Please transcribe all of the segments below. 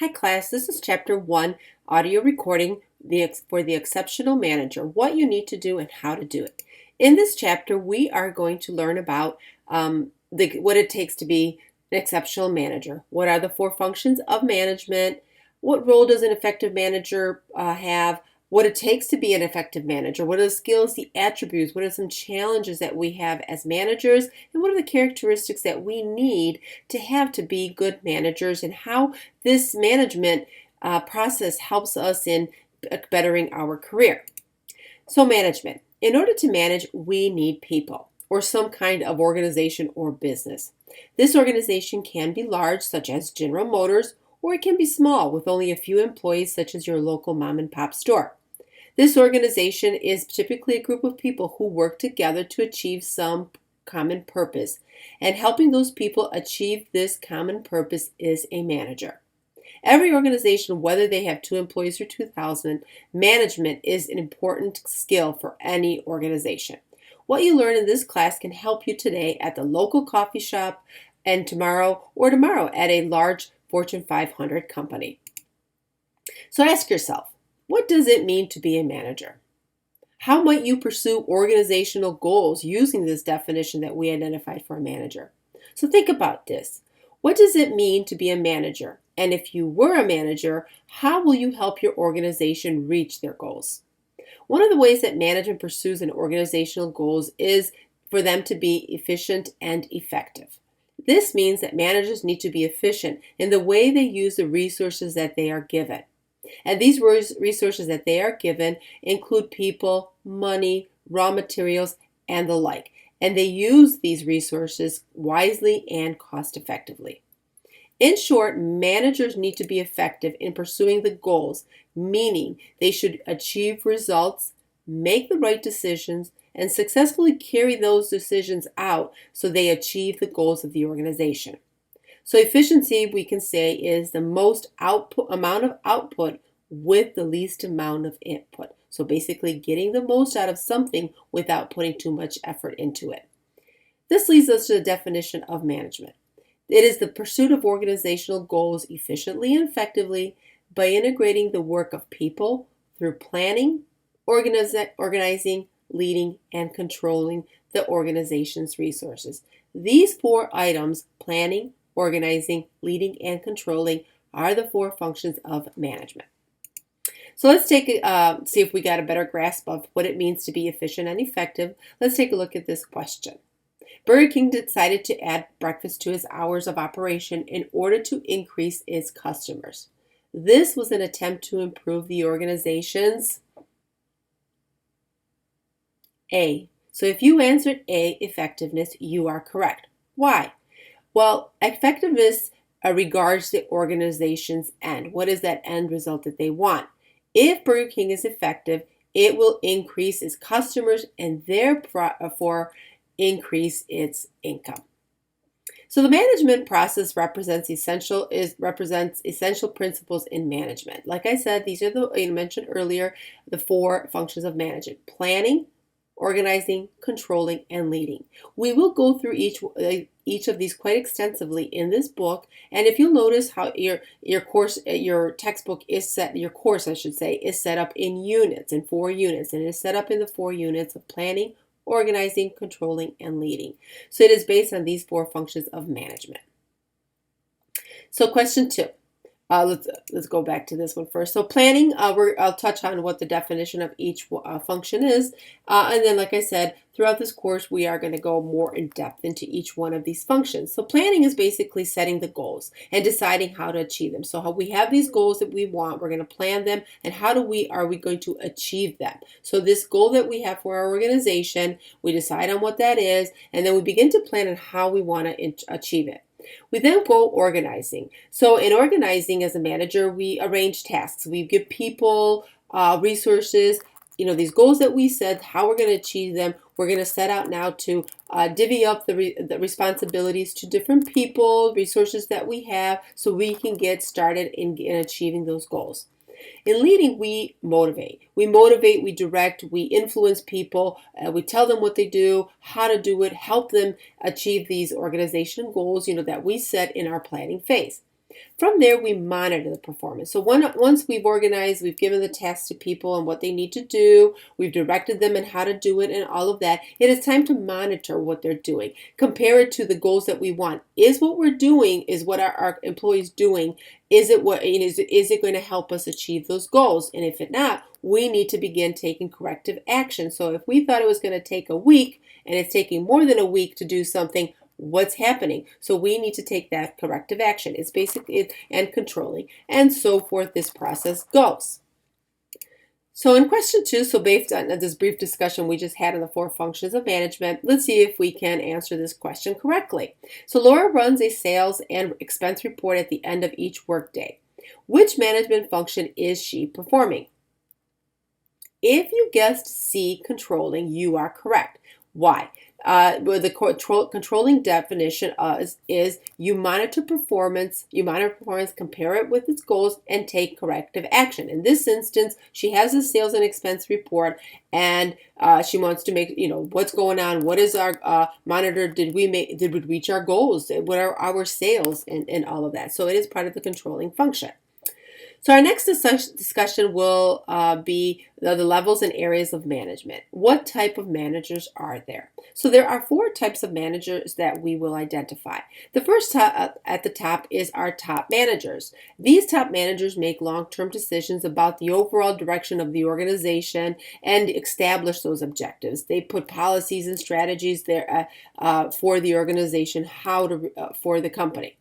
Hi class, this is chapter 1, audio recording for the exceptional manager, what you need to do and how to do it. In this chapter, we are going to learn about what it takes to be an exceptional manager. What are the 4 functions of management? What role does an effective manager have? What it takes to be an effective manager? What are the skills, the attributes? What are some challenges that we have as managers? And what are the characteristics that we need to be good managers, and how this management process helps us in bettering our career? So management. In order to manage, we need people or some kind of organization or business. This organization can be large, such as General Motors, or it can be small with only a few employees, such as your local mom and pop store. This organization is typically a group of people who work together to achieve some common purpose, and helping those people achieve this common purpose is a manager. Every organization, whether they have 2 employees or 2,000, management is an important skill for any organization. What you learn in this class can help you today at the local coffee shop and tomorrow at a large Fortune 500 company. So ask yourself, what does it mean to be a manager? How might you pursue organizational goals using this definition that we identified for a manager? So think about this. What does it mean to be a manager? And if you were a manager, how will you help your organization reach their goals? One of the ways that management pursues an organizational goals is for them to be efficient and effective. This means that managers need to be efficient in the way they use the resources that they are given. And these resources that they are given include people, money, raw materials, and the like. And they use these resources wisely and cost effectively. In short, managers need to be effective in pursuing the goals, meaning they should achieve results, make the right decisions, and successfully carry those decisions out so they achieve the goals of the organization. So efficiency, we can say, is the most amount of output with the least amount of input. So basically getting the most out of something without putting too much effort into it. This leads us to the definition of management. It is the pursuit of organizational goals efficiently and effectively by integrating the work of people through planning, organizing, leading, and controlling the organization's resources. These 4 items, planning, organizing, leading, and controlling, are the 4 functions of management. So let's see if we got a better grasp of what it means to be efficient and effective. Let's take a look at this question. Burger King decided to add breakfast to its hours of operation in order to increase its customers. This was an attempt to improve the organization's A. So if you answered A, effectiveness, you are correct. Why? Well, effectiveness regards the organization's end. What is that end result that they want? If Burger King is effective, it will increase its customers and therefore increase its income. So the management process represents essential principles in management. Like I said, these are I mentioned earlier, the 4 functions of management: planning, organizing, controlling, and leading. We will go through each of these quite extensively in this book, and if you'll notice how your textbook is set, your course I should say, is set up in units, in 4 units, and it is set up in the 4 units of planning, organizing, controlling, and leading. So it is based on these 4 functions of management. So question 2. Let's go back to this one first. So planning, I'll touch on what the definition of each function is. And then, like I said, throughout this course, we are going to go more in depth into each one of these functions. So planning is basically setting the goals and deciding how to achieve them. So how we have these goals that we want, we're going to plan them, and how are we going to achieve them? So this goal that we have for our organization, we decide on what that is, and then we begin to plan on how we want to achieve it. We then go organizing. So in organizing as a manager, we arrange tasks. We give people resources, these goals that we set, how we're going to achieve them. We're going to set out now to divvy up the responsibilities to different people, resources that we have, so we can get started in achieving those goals. In leading, we motivate. We direct, we influence people, we tell them what they do, how to do it, help them achieve these organization goals, that we set in our planning phase. From there, we monitor the performance. So once we've organized, we've given the tasks to people and what they need to do, we've directed them and how to do it and all of that, it is time to monitor what they're doing. Compare it to the goals that we want. Is what we're doing, is what our employees doing, is it going to help us achieve those goals? And if it's not, we need to begin taking corrective action. So if we thought it was going to take a week and it's taking more than a week to do something, what's happening? So we need to take that corrective action. It's basically and controlling and so forth. This process goes. So in question 2, so based on this brief discussion we just had on the 4 functions of management, let's see if we can answer this question correctly. So Laura runs a sales and expense report at the end of each workday. Which management function is she performing? If you guessed C, controlling, you are correct. Why? The controlling definition is you monitor performance, compare it with its goals, and take corrective action. In this instance, she has a sales and expense report, and she wants to make, what's going on, what is our monitor, did we reach our goals, what are our sales, and all of that. So it is part of the controlling function. So our next discussion will be the levels and areas of management. What type of managers are there? So there are 4 types of managers that we will identify. The first at the top is our top managers. These top managers make long-term decisions about the overall direction of the organization and establish those objectives. They put policies and strategies there for the organization, for the company.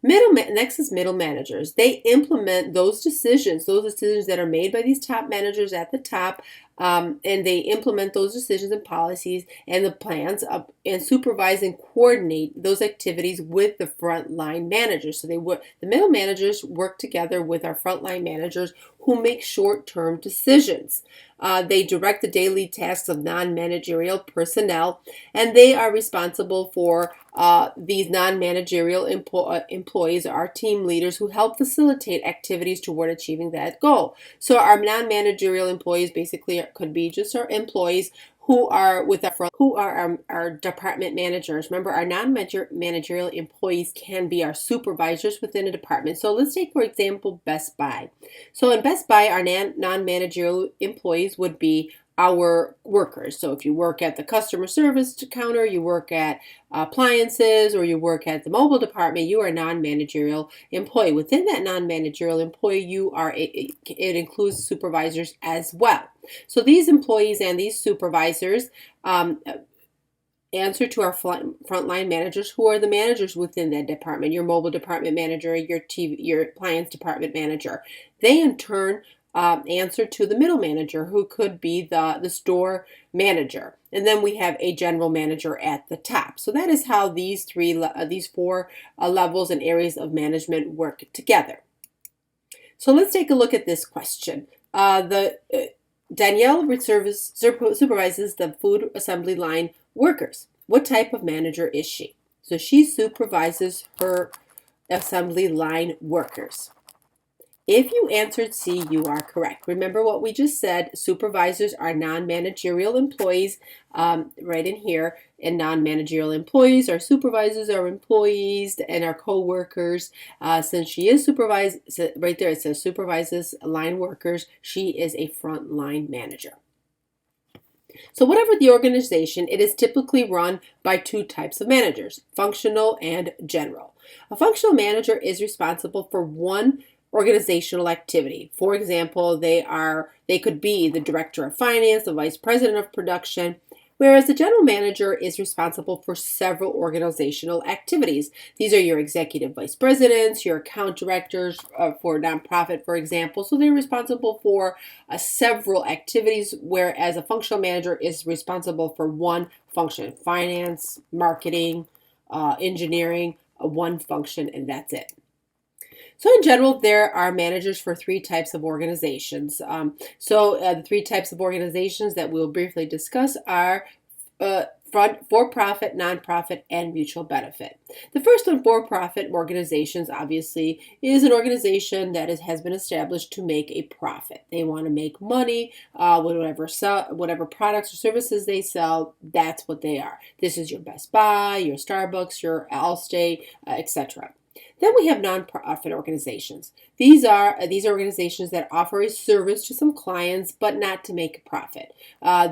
Next is middle managers. They implement those decisions that are made by these top managers at the top, and they implement those decisions and policies and the plans and supervise and coordinate those activities with the frontline managers. So the middle managers work together with our frontline managers who make short-term decisions. They direct the daily tasks of non-managerial personnel, and they are responsible for these non-managerial employees, our team leaders, who help facilitate activities toward achieving that goal. So our non-managerial employees basically could be just our employees who are our department managers. Remember, our non-managerial employees can be our supervisors within a department. So let's take, for example, Best Buy. So in Best Buy, our non-managerial employees would be our workers. So if you work at the customer service counter, you work at appliances, or you work at the mobile department, you are a non-managerial employee. Within that non-managerial employee, it includes supervisors as well. So these employees and these supervisors answer to our frontline managers, who are the managers within that department, your mobile department manager, your appliance department manager. They in turn answer to the middle manager, who could be the store manager. And then we have a general manager at the top. So that is how these 4 levels and areas of management work together. So let's take a look at this question. Danielle supervises the food assembly line workers. What type of manager is she? So she supervises her assembly line workers. If you answered C, you are correct. Remember what we just said. Supervisors are non-managerial employees right in here, and non-managerial employees are supervisors, our employees, and our co-workers. Since she is supervised, right there it says supervises line workers, she is a frontline manager. So whatever the organization, it is typically run by 2 types of managers, functional and general. A functional manager is responsible for one organizational activity. For example, they could be the director of finance, the vice president of production, whereas the general manager is responsible for several organizational activities. These are your executive vice presidents, your account directors for a nonprofit, for example. So they're responsible for several activities, whereas a functional manager is responsible for one function: finance, marketing, engineering, one function, and that's it. So in general, there are managers for 3 types of organizations. The 3 types of organizations that we'll briefly discuss are for-profit, nonprofit, and mutual benefit. The first one, for-profit organizations, obviously, is an organization that has been established to make a profit. They want to make money, whatever products or services they sell, that's what they are. This is your Best Buy, your Starbucks, your Allstate, etc. Then we have nonprofit organizations. These organizations that offer a service to some clients, but not to make a profit.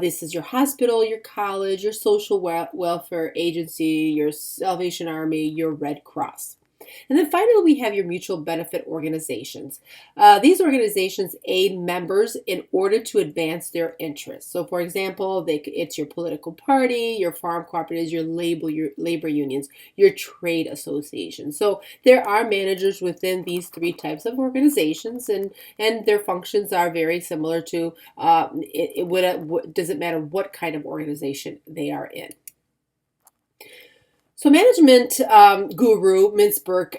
This is your hospital, your college, your social welfare agency, your Salvation Army, your Red Cross. And then finally, we have your mutual benefit organizations. These organizations aid members in order to advance their interests. So, for example, it's your political party, your farm cooperatives, your labor unions, your trade associations. So, there are managers within these three types of organizations, and their functions are very similar to. Doesn't matter what kind of organization they are in. So management guru Mintzberg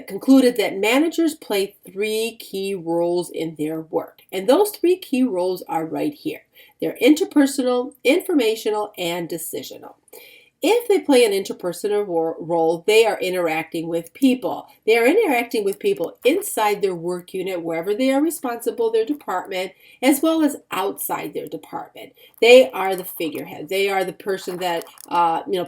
concluded that managers play three key roles in their work. And those three key roles are right here. They're interpersonal, informational, and decisional. If they play an interpersonal role, they are interacting with people. They are interacting with people inside their work unit, wherever they are responsible, their department, as well as outside their department. They are the figurehead. They are the person that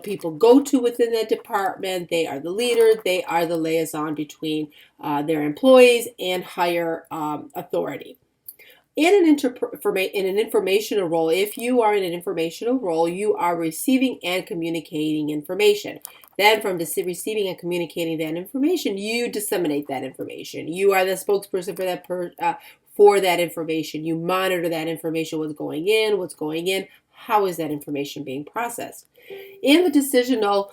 people go to within that department. They are the leader. They are the liaison between their employees and higher authority. In an informational role, if you are in an informational role, you are receiving and communicating information. Then from receiving and communicating that information, you disseminate that information. You are the spokesperson for that information. You monitor that information, what's going in, how is that information being processed. In the decisional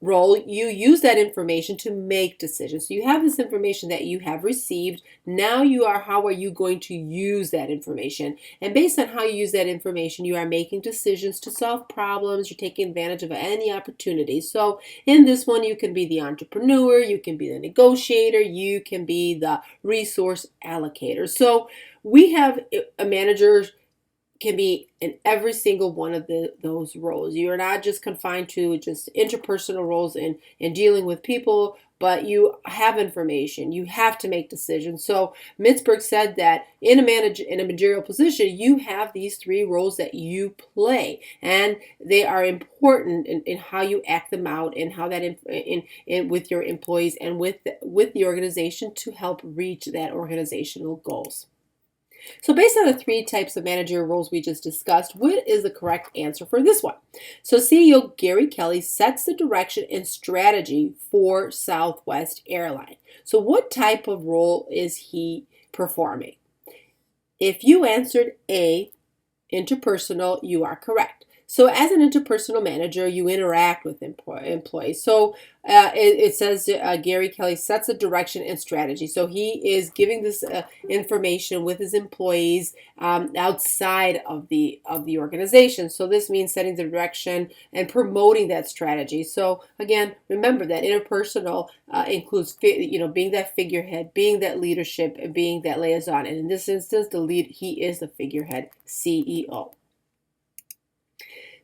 role, you use that information to make decisions. So you have this information that you have received. Now how are you going to use that information? And based on how you use that information, you are making decisions to solve problems. You're taking advantage of any opportunities. So in this one, you can be the entrepreneur, you can be the negotiator, you can be the resource allocator. So we have a manager can be in every single one of those roles. You are not just confined to just interpersonal roles in dealing with people, but you have information. You have to make decisions. So Mintzberg said that in a managerial position, you have these three roles that you play, and they are important in how you act them out, and how that in with your employees and with the organization to help reach that organizational goals. So based on the three types of managerial roles we just discussed, what is the correct answer for this one? So CEO Gary Kelly sets the direction and strategy for Southwest Airlines. So what type of role is he performing? If you answered A, interpersonal, you are correct. So as an interpersonal manager, you interact with employees. So it says Gary Kelly sets the direction and strategy. So he is giving this information with his employees outside of the organization. So this means setting the direction and promoting that strategy. So again, remember that interpersonal includes being that figurehead, being that leadership, and being that liaison. And in this instance, he is the figurehead CEO.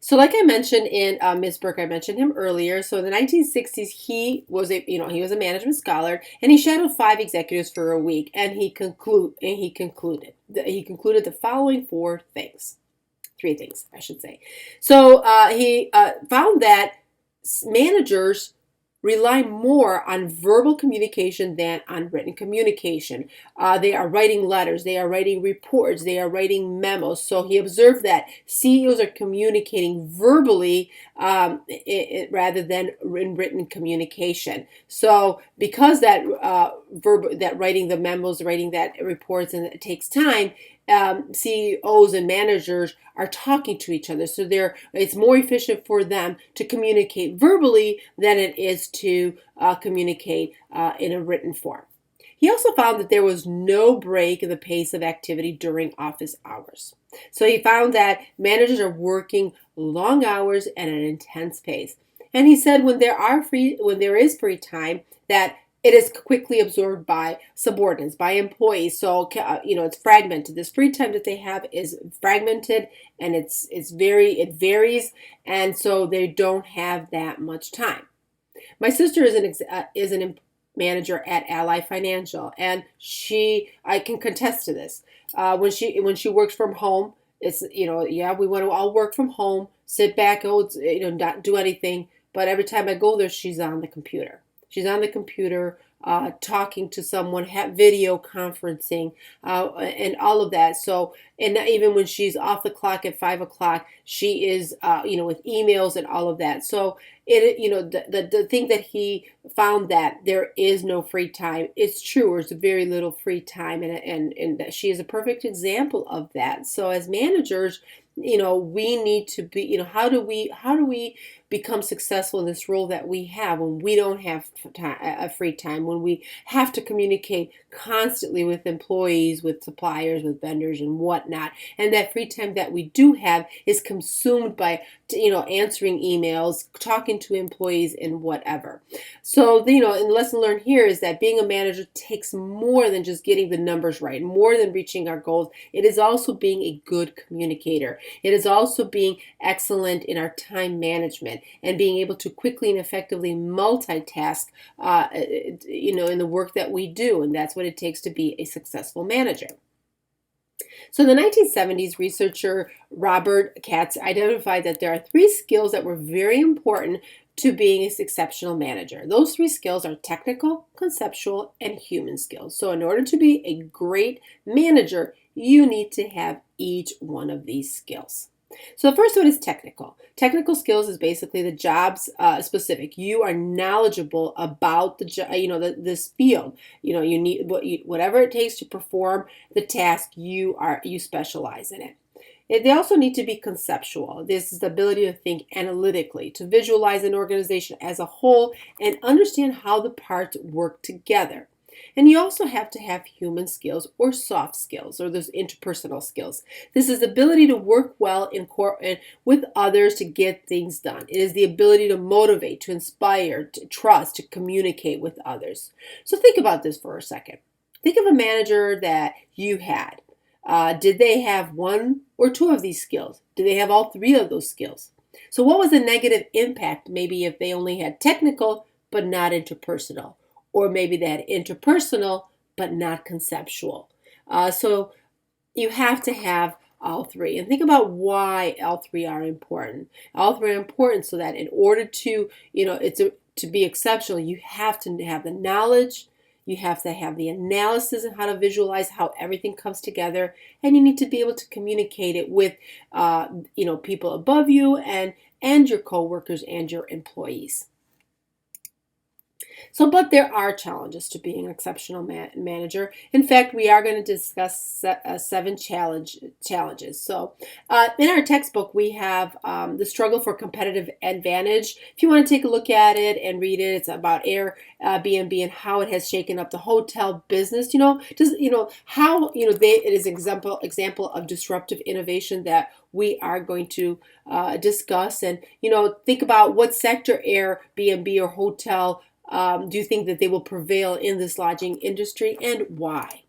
So like I mentioned in Mintzberg, I mentioned him earlier. So in the 1960s, he was a management scholar, and he shadowed 5 executives for a week, and he concluded the following 3 things, I should say. So he found that managers rely more on verbal communication than on written communication. They are writing letters, they are writing reports, they are writing memos. So he observed that CEOs are communicating verbally rather than in written communication. So because that writing the memos, writing that reports, and it takes time, CEOs and managers are talking to each other. So it's more efficient for them to communicate verbally than it is to communicate in a written form. He also found that there was no break in the pace of activity during office hours. So he found that managers are working long hours at an intense pace. And he said when there is free time, that it is quickly absorbed by subordinates, by employees. So it's fragmented. This free time that they have is fragmented, and it varies, and so they don't have that much time. My sister is a manager at Ally Financial, and I can contest to this. When she works from home, it's we want to all work from home, sit back, not do anything. But every time I go there, she's on the computer. she's on the computer, talking to someone, video conferencing, and all of that. So, and even when she's off the clock at 5 o'clock, she is, with emails and all of that. So the thing that he found, that there is no free time. It's true. There's very little free time, and that she is a perfect example of that. So as managers, we need to be, how do we become successful in this role that we have when we don't have a free time, when we have to communicate constantly with employees, with suppliers, with vendors and whatnot, and that free time that we do have is consumed by answering emails, talking to employees, and whatever. So and the lesson learned here is that being a manager takes more than just getting the numbers right, more than reaching our goals. It is also being a good communicator. It is also being excellent in our time management and being able to quickly and effectively multitask, in the work that we do. And that's what it takes to be a successful manager. So in the 1970s, researcher Robert Katz identified that there are 3 skills that were very important to being an exceptional manager. Those 3 skills are technical, conceptual, and human skills. So in order to be a great manager, you need to have each one of these skills. So the first one is technical. Technical skills is basically the job's specific. You are knowledgeable about this field. You need whatever it takes to perform the task. You specialize in it. They also need to be conceptual. This is the ability to think analytically, to visualize an organization as a whole, and understand how the parts work together. And you also have to have human skills, or soft skills, or those interpersonal skills. This is the ability to work well with others to get things done. It is the ability to motivate, to inspire, to trust, to communicate with others. So think about this for a second. Think of a manager that you had. Did they have 1 or 2 of these skills? Did they have all 3 of those skills? So what was the negative impact maybe if they only had technical but not interpersonal? Or maybe they had interpersonal but not conceptual. So you have to have all 3. And think about why all 3 are important. All 3 are important so that in order to, to be exceptional, you have to have the knowledge, you have to have the analysis and how to visualize how everything comes together, and you need to be able to communicate it with, people above you and your coworkers and your employees. So, but there are challenges to being an exceptional manager. In fact, we are going to discuss 7 challenges. So, in our textbook, we have the struggle for competitive advantage. If you want to take a look at it and read it, it's about Airbnb and how it has shaken up the hotel business. How it is example of disruptive innovation that we are going to discuss. And think about what sector Airbnb or hotel do you think that they will prevail in this lodging industry, and why?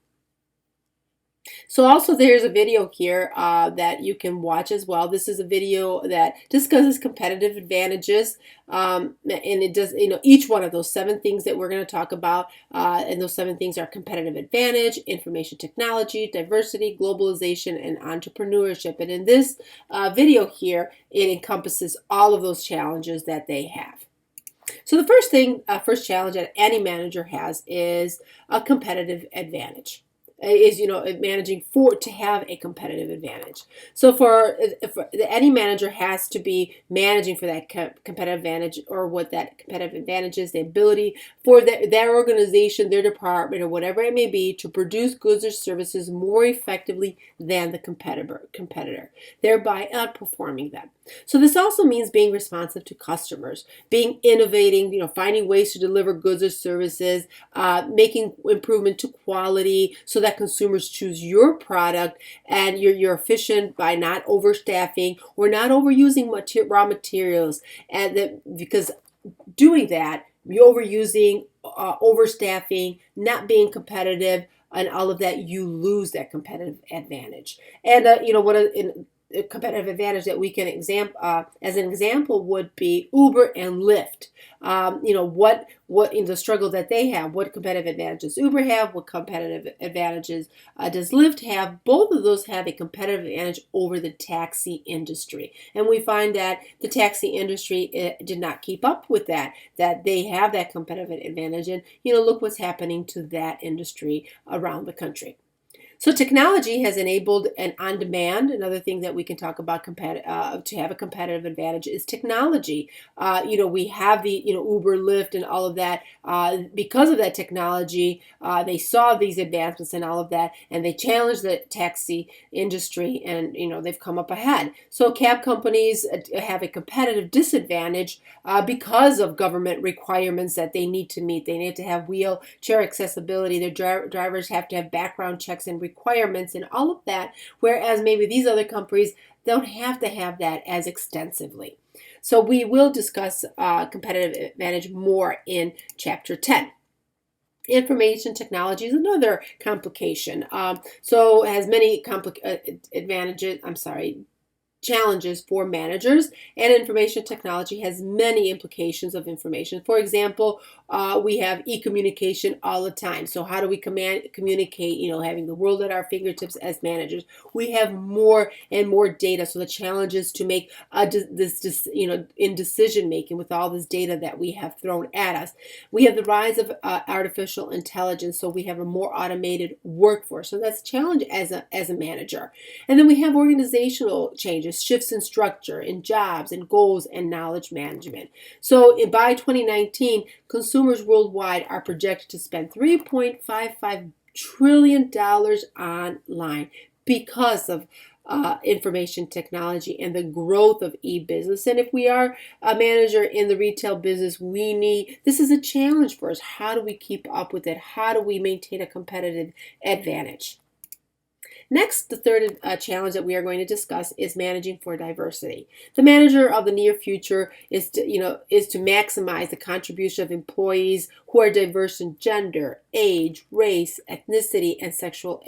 So also there's a video here that you can watch as well. This is a video that discusses competitive advantages, and it does, each one of those 7 things that we're going to talk about, and those 7 things are competitive advantage, information technology, diversity, globalization, and entrepreneurship. And in this video here, it encompasses all of those challenges that they have. So the first challenge that any manager has is a competitive advantage. Is managing to have a competitive advantage. So for any manager has to be managing for that competitive advantage, or what that competitive advantage is, the ability for their organization, their department, or whatever it may be, to produce goods or services more effectively than the competitor, thereby outperforming them. So this also means being responsive to customers, being innovating, finding ways to deliver goods or services, making improvement to quality so that consumers choose your product, and you're efficient by not overstaffing or not overusing raw materials. And because doing that, you're overusing, overstaffing, not being competitive, and all of that, you lose that competitive advantage. And a competitive advantage that we can as an example would be Uber and Lyft. What in the struggle that they have, what competitive advantages Uber have, what competitive advantages does Lyft have. Both of those have a competitive advantage over the taxi industry, and we find that the taxi industry did not keep up with that they have that competitive advantage. And look what's happening to that industry around the country. So technology has enabled an on-demand. Another thing that we can talk about to have a competitive advantage is technology. We have the Uber, Lyft, and all of that. Because of that technology, they saw these advancements and all of that, and they challenged the taxi industry, and they've come up ahead. So cab companies have a competitive disadvantage because of government requirements that they need to meet. They need to have wheelchair accessibility. Their drivers have to have background checks and requirements and all of that, whereas maybe these other companies don't have to have that as extensively. So we will discuss competitive advantage more in Chapter 10. Information technology is another complication. So it has many challenges for managers, and information technology has many implications of information. For example, we have e-communication all the time. So how do we communicate, having the world at our fingertips as managers? We have more and more data. So the challenge is to make in decision making with all this data that we have thrown at us. We have the rise of artificial intelligence. So we have a more automated workforce. So that's a challenge as a manager. And then we have organizational changes, shifts in structure, in jobs, and goals, and knowledge management. So by 2019, consumers worldwide are projected to spend $3.55 trillion online because of information technology and the growth of e-business. And if we are a manager in the retail business, this is a challenge for us. How do we keep up with it? How do we maintain a competitive advantage? Next, the third challenge that we are going to discuss is managing for diversity. The manager of the near future is to maximize the contribution of employees who are diverse in gender, age, race, ethnicity, and sexual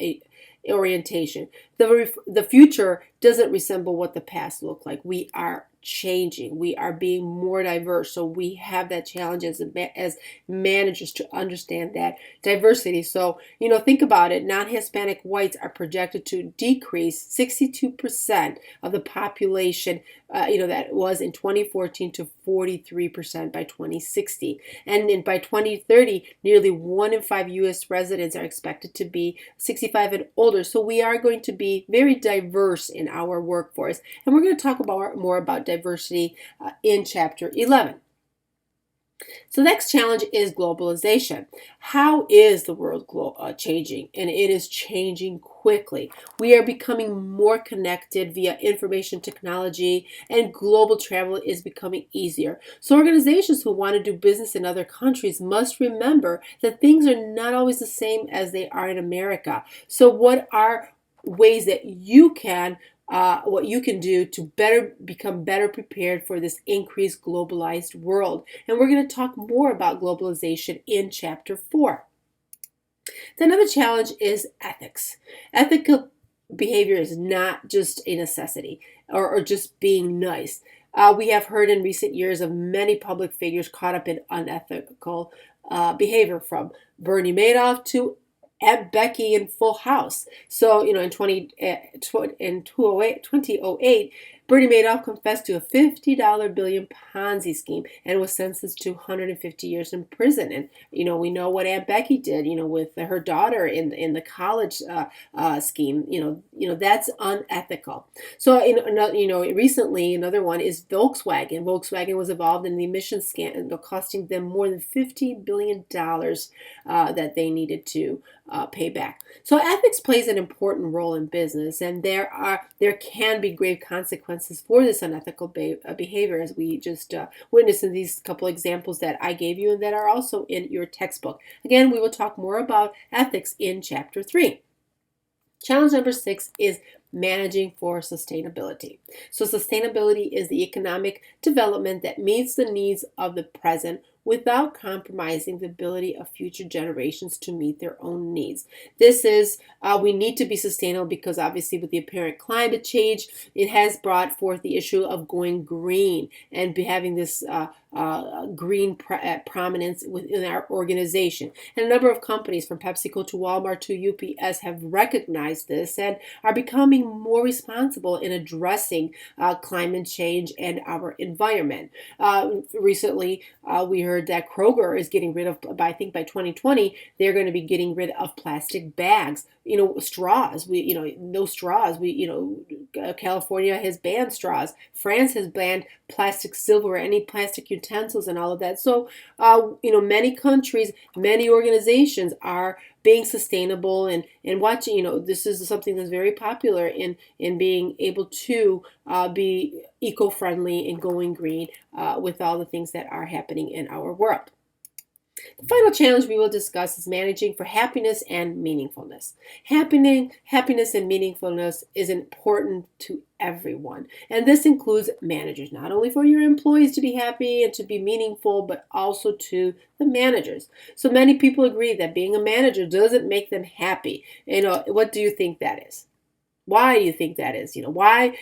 orientation. The future doesn't resemble what the past looked like. We are changing. We are being more diverse. So we have that challenge as managers to understand that diversity. So, think about it. Non-Hispanic whites are projected to decrease 62% of the population, that was in 2014 to 43% by 2060. And by 2030, nearly 1 in 5 U.S. residents are expected to be 65 and older. So we are going to be very diverse in our workforce. And we're going to talk more about diversity in Chapter 11. So the next challenge is globalization. How is the world changing? And it is changing quickly. We are becoming more connected via information technology, and global travel is becoming easier. So organizations who want to do business in other countries must remember that things are not always the same as they are in America. So what are ways that what you can do to become better prepared for this increased globalized world? And we're going to talk more about globalization in Chapter 4. Another challenge is ethics. Ethical behavior is not just a necessity or just being nice. We have heard in recent years of many public figures caught up in unethical behavior, from Bernie Madoff to Aunt Becky in Full House. So, in 2008, Bernie Madoff confessed to a $50 billion Ponzi scheme and was sentenced to 150 years in prison. And, we know what Aunt Becky did, with her daughter in the college scheme. That's unethical. So, recently, another one is Volkswagen. Volkswagen was involved in the emissions scandal, costing them more than $50 billion that they needed to pay back. So ethics plays an important role in business, and there can be grave consequences for this unethical behavior, as we just witnessed in these couple examples that I gave you and that are also in your textbook. Again, we will talk more about ethics in Chapter 3. Challenge number 6 is managing for sustainability. So sustainability is the economic development that meets the needs of the present without compromising the ability of future generations to meet their own needs. This is, we need to be sustainable because obviously with the apparent climate change, it has brought forth the issue of going green and having this green prominence within our organization. And a number of companies from PepsiCo to Walmart to UPS have recognized this and are becoming more responsible in addressing climate change and our environment. Recently, we heard that Kroger is getting rid of, I think by 2020, they're going to be getting rid of plastic bags. Straws. No straws. California has banned straws. France has banned plastic silverware, any plastic utensils, and all of that. So, many countries, many organizations are being sustainable and watching. This is something that's very popular in being able to be eco-friendly and going green with all the things that are happening in our world. The final challenge we will discuss is managing for happiness and meaningfulness. Happiness and meaningfulness is important to everyone. And this includes managers, not only for your employees to be happy and to be meaningful, but also to the managers. So many people agree that being a manager doesn't make them happy. What do you think that is? Why do you think that is? Why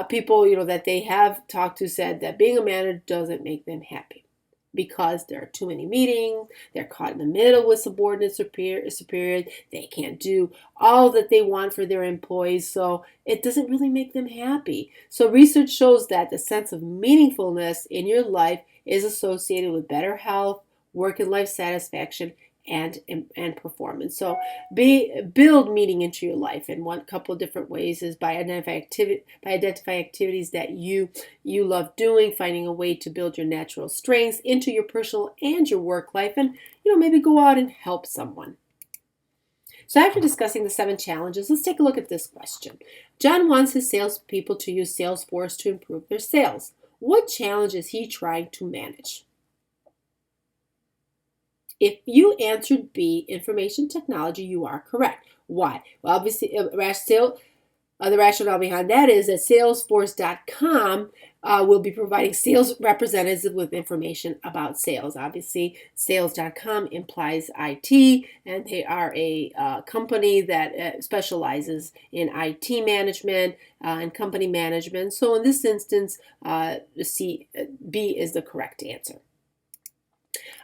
people, that they have talked to said that being a manager doesn't make them happy? Because there are too many meetings, they're caught in the middle with subordinate superiors, they can't do all that they want for their employees, so it doesn't really make them happy. So research shows that the sense of meaningfulness in your life is associated with better health, work and life satisfaction, and performance. So build meaning into your life, and one couple of different ways is by identifying activities that you love doing, finding a way to build your natural strengths into your personal and your work life, and maybe go out and help someone. So after discussing the 7 challenges, let's take a look at this question. John wants his salespeople to use Salesforce to improve their sales. What challenge is he trying to manage? If you answered B, information technology, you are correct. Why? Well, obviously, the rationale behind that is that Salesforce.com will be providing sales representatives with information about sales. Obviously, Sales.com implies IT, and they are a company that specializes in IT management and company management. So in this instance, B is the correct answer.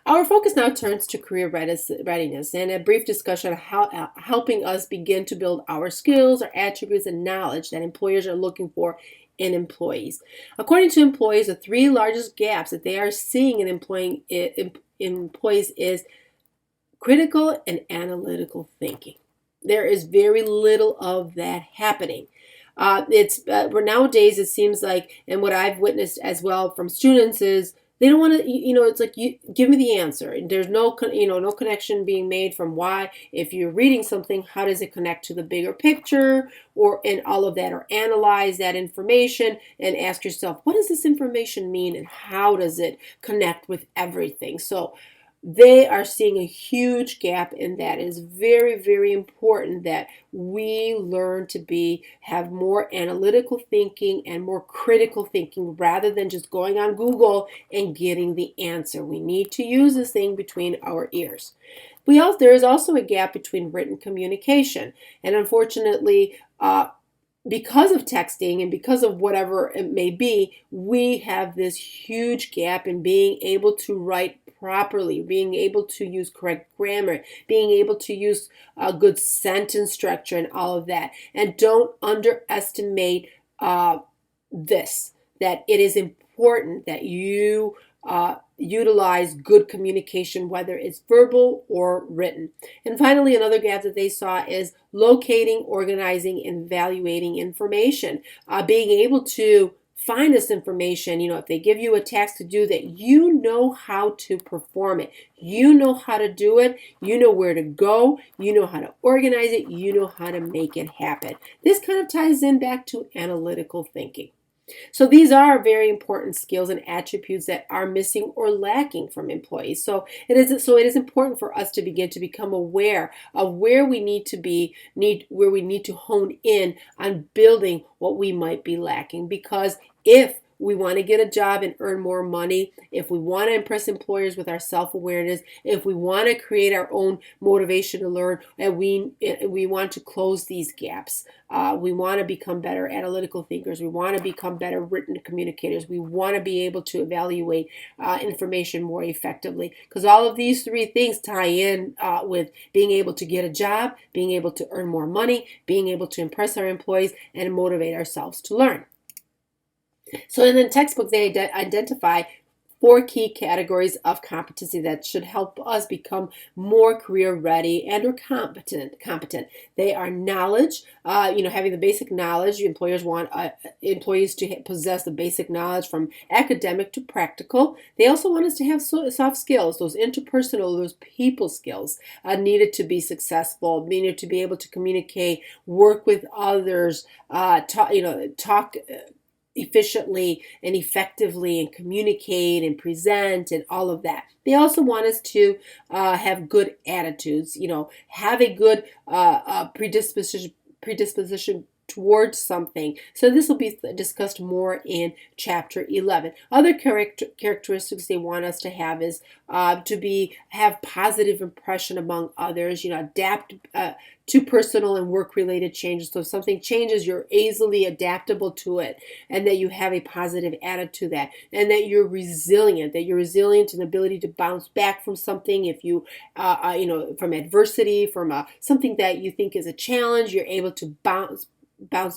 Our focus now turns to career readiness and a brief discussion of how helping us begin to build our skills, our attributes, and knowledge that employers are looking for in employees. According to employees, the 3 largest gaps that they are seeing in employees is critical and analytical thinking. There is very little of that happening. Nowadays it seems like, and what I've witnessed as well from students is, they don't want to, it's like, you give me the answer. There's no connection being made from why. If you're reading something, how does it connect to the bigger picture and all of that, or analyze that information and ask yourself, what does this information mean and how does it connect with everything? So they are seeing a huge gap in that. It is very, very important that we learn to have more analytical thinking and more critical thinking rather than just going on Google and getting the answer. We need to use this thing between our ears. There is also a gap between written communication, and unfortunately, because of texting and because of whatever it may be, we have this huge gap in being able to write properly, being able to use correct grammar, being able to use a good sentence structure and all of that. And don't underestimate this, that it is important that you utilize good communication, whether it's verbal or written. And finally, another gap that they saw is locating, organizing, and evaluating information. Being able to find this information, if they give you a task to do that, you know how to perform it. You know how to do it. You know where to go. You know how to organize it. You know how to make it happen. This kind of ties in back to analytical thinking. So these are very important skills and attributes that are missing or lacking from employees. So it is important for us to begin to become aware of where we need to hone in on building what we might be lacking. Because if we want to get a job and earn more money, if we want to impress employers with our self-awareness, if we want to create our own motivation to learn, and we want to close these gaps. We want to become better analytical thinkers. We want to become better written communicators. We want to be able to evaluate information more effectively, because all of these three things tie in with being able to get a job, being able to earn more money, being able to impress our employees, and motivate ourselves to learn. So in the textbook, they identify 4 key categories of competency that should help us become more career ready and or competent. They are knowledge, having the basic knowledge. Employers want employees to possess the basic knowledge from academic to practical. They also want us to have soft skills, those interpersonal, those people skills needed to be successful, needed to be able to communicate, work with others, talk efficiently and effectively and communicate and present and all of that. They also want us to have good attitudes, have a good predisposition towards something. So this will be discussed more in chapter 11. Other characteristics they want us to have is have positive impression among others, adapt to personal and work-related changes. So if something changes, you're easily adaptable to it, and that you have a positive attitude to that, and that you're resilient, in the ability to bounce back from something. If you, from adversity, from something that you think is a challenge, you're able to bounce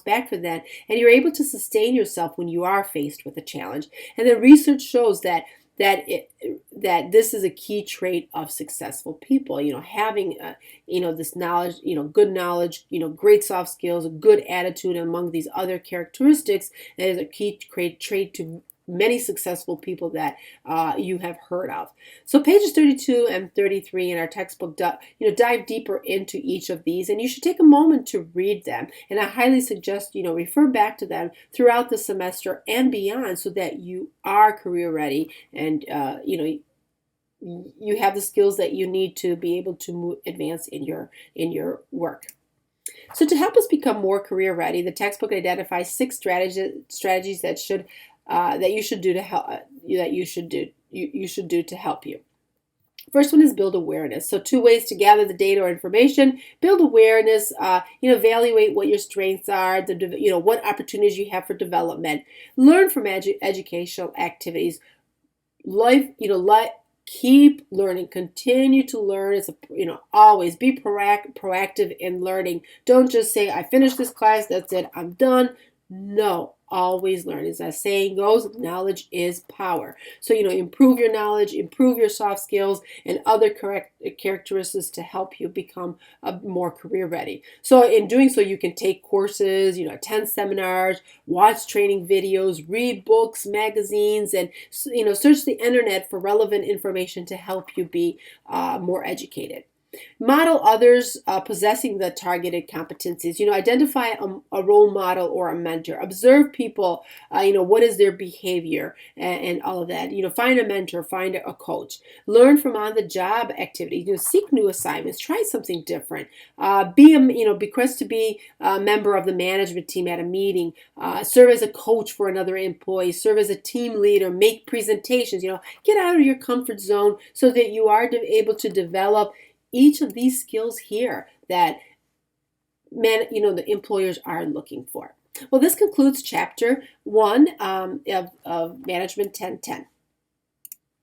back from that, and you're able to sustain yourself when you are faced with a challenge. And the research shows that this is a key trait of successful people. Having this knowledge, good knowledge, great soft skills, a good attitude among these other characteristics, that is a key trait to many successful people that you have heard of. So pages 32 and 33 in our textbook, dive deeper into each of these, and you should take a moment to read them. And I highly suggest, refer back to them throughout the semester and beyond, so that you are career ready and, you have the skills that you need to be able to advance in your work. So to help us become more career ready, the textbook identifies 6 strategies that you should do to help to help you. First one is build awareness. So 2 ways to gather the data or information: build awareness, evaluate what your strengths are, what opportunities you have for development. Learn from educational activities. Keep learning, continue to learn. It's always be proactive in learning. Don't just say, I finished this class, that's it, I'm done. No, always learn. As that saying goes, knowledge is power. So, improve your knowledge, improve your soft skills, and other characteristics to help you become more career ready. So in doing so, you can take courses, attend seminars, watch training videos, read books, magazines, and, search the internet for relevant information to help you be more educated. Model others possessing the targeted competencies. Identify a role model or a mentor. Observe people, what is their behavior and all of that. Find a mentor, find a coach. Learn from on-the-job activities. Seek new assignments. Try something different. Request to be a member of the management team at a meeting. Serve as a coach for another employee. Serve as a team leader. Make presentations. Get out of your comfort zone so that you are able to develop each of these skills here that the employers are looking for. Well, this concludes chapter 1 of Management 1010.